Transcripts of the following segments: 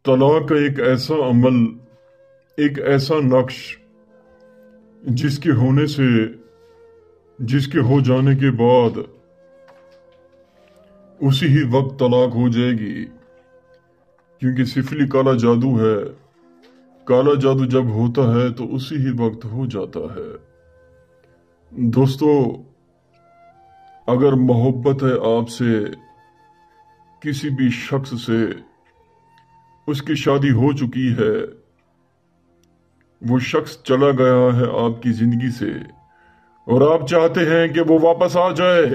तलाक एक ऐसा अमल, एक ऐसा नक्श जिसके होने से, जिसके हो जाने के बाद उसी ही वक्त तलाक हो जाएगी, क्योंकि सिफली काला जादू है। काला जादू जब होता है तो उसी ही वक्त हो जाता है। दोस्तों, अगर मोहब्बत है आपसे, किसी भी शख्स से, उसकी शादी हो चुकी है, वो शख्स चला गया है आपकी जिंदगी से और आप चाहते हैं कि वो वापस आ जाए,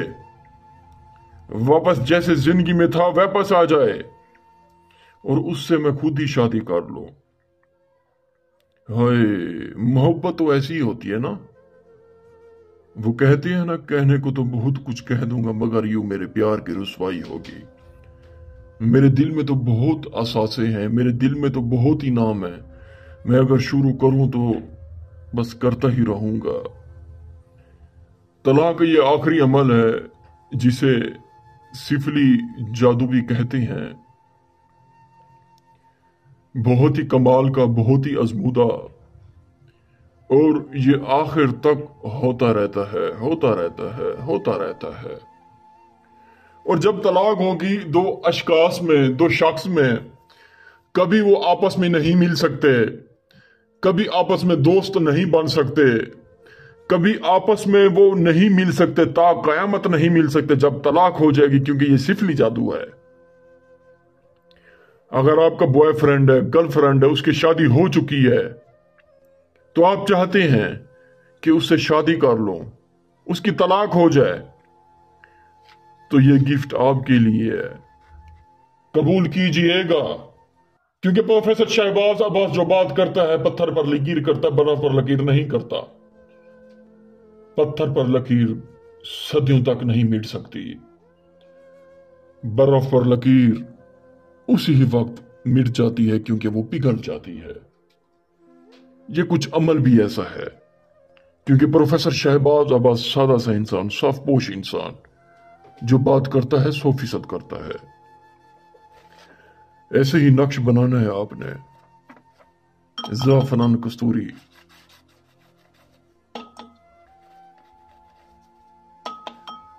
वापस जैसे जिंदगी में था वापस आ जाए और उससे मैं खुद ही शादी कर लूं। हाय, मोहब्बत तो ऐसी ही होती है ना। वो कहते हैं ना, कहने को तो बहुत कुछ कह दूंगा मगर यूं मेरे प्यार की रुसवाई होगी। मेरे दिल में तो बहुत असासे हैं, मेरे दिल में तो बहुत ही नाम है। मैं अगर शुरू करूं तो बस करता ही रहूंगा। तलाक ये आखिरी अमल है जिसे सिफली जादू भी कहते हैं। बहुत ही कमाल का, बहुत ही अजमूदा, और ये आखिर तक होता रहता है, होता रहता है, होता रहता है। और जब तलाक होगी दो अशखास में, दो शख्स में, कभी वो आपस में नहीं मिल सकते, कभी आपस में दोस्त नहीं बन सकते, कभी आपस में वो नहीं मिल सकते, ता कयामत नहीं मिल सकते जब तलाक हो जाएगी, क्योंकि ये सिफली जादू है। अगर आपका बॉयफ्रेंड है, गर्लफ्रेंड है, उसकी शादी हो चुकी है, तो आप चाहते हैं कि उससे शादी कर लो, उसकी तलाक हो जाए, तो ये गिफ्ट आपके लिए है, कबूल कीजिएगा। क्योंकि प्रोफेसर शहबाज अब्बास जो बात करता है, पत्थर पर लकीर करता है, बर्फ पर लकीर नहीं करता। पत्थर पर लकीर सदियों तक नहीं मिट सकती, बर्फ पर लकीर उसी ही वक्त मिट जाती है, क्योंकि वो पिघल जाती है। ये कुछ अमल भी ऐसा है, क्योंकि प्रोफेसर शहबाज अब्बास सादा सा इंसान, साफपोश इंसान, जो बात करता है 100% करता है। ऐसे ही नक्श बनाना है आपने, ज़ाफ़रान कस्तूरी।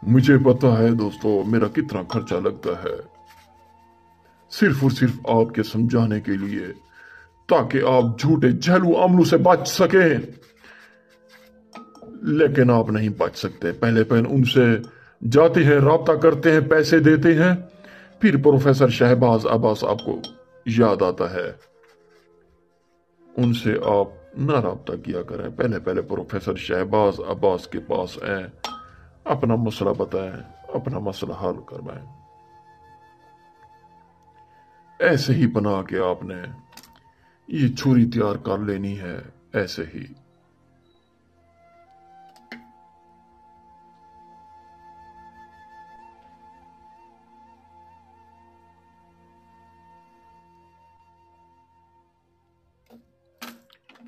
मुझे पता है दोस्तों मेरा कितना खर्चा लगता है, सिर्फ और सिर्फ आपके समझाने के लिए, ताकि आप झूठे झलू अमलू से बच सकें। लेकिन आप नहीं बच सकते। पहले पहले उनसे जाते हैं, राब्ता करते हैं, पैसे देते हैं, फिर प्रोफेसर शहबाज अब्बास आपको याद आता है। उनसे आप ना राब्ता किया करें, पहले पहले प्रोफेसर शहबाज अब्बास के पास आए, अपना मसला बताएं, अपना मसला हल करवाएं। ऐसे ही बना के आपने ये छुरी तैयार कर लेनी है, ऐसे ही।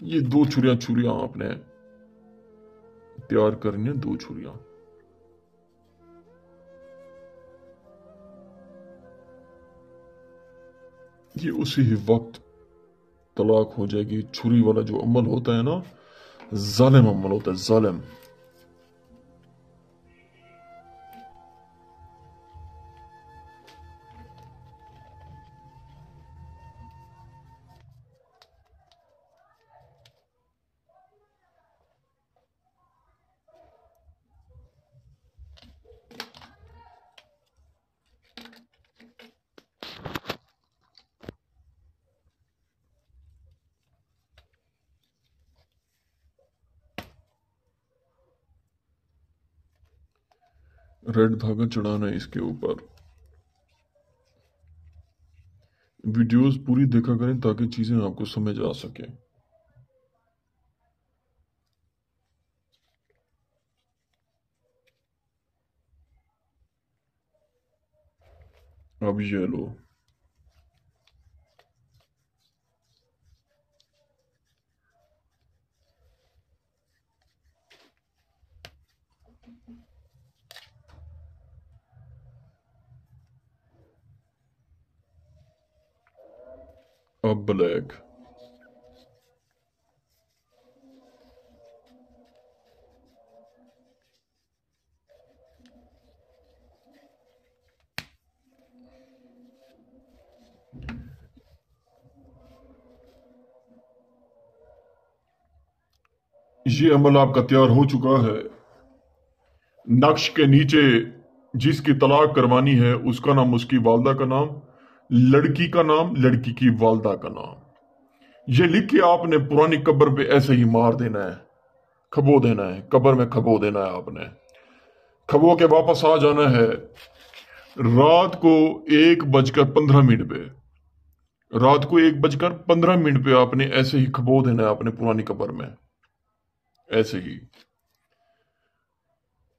ये दो छुरियां आपने तैयार करनी है, दो छुरियां। ये उसी ही वक्त तलाक हो जाएगी। छुरी वाला जो अमल होता है ना, जालिम अमल होता है, जालिम। रेड धागा चढ़ाना है इसके ऊपर। वीडियोस पूरी देखा करें ताकि चीजें आपको समझ आ सके। अब ये लो, अब ब्लैक। ये अमल आपका तैयार हो चुका है। नक्श के नीचे जिसकी तलाक करवानी है उसका नाम, उसकी वालदा का नाम, लड़की का नाम, लड़की की वालदा का नाम। ये लिख के आपने पुरानी कब्र पे ऐसे ही मार देना है, खबो देना है, कब्र में खबो देना है। आपने खबो के वापस आ जाना है रात को 1:15 पे। रात को 1:15 पे आपने ऐसे ही खबो देना है अपने पुरानी कब्र में, ऐसे ही।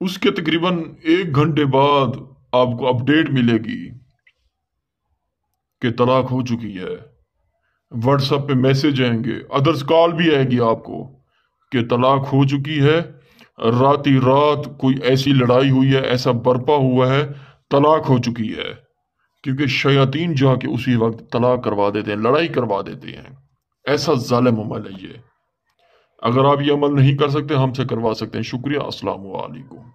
उसके तकरीबन 1 घंटे बाद आपको अपडेट मिलेगी कि तलाक हो चुकी है। व्हाट्सएप पे मैसेज आएंगे, अदर्स कॉल भी आएगी आपको कि तलाक हो चुकी है, रात ही रात कोई ऐसी लड़ाई हुई है, ऐसा बर्पा हुआ है, तलाक हो चुकी है। क्योंकि शयातीन जाके उसी वक्त तलाक करवा देते हैं, लड़ाई करवा देते हैं। ऐसा जालिम अमल है ये। अगर आप ये अमल नहीं कर सकते, हमसे करवा सकते हैं। शुक्रिया। अस्सलाम वालेकुम।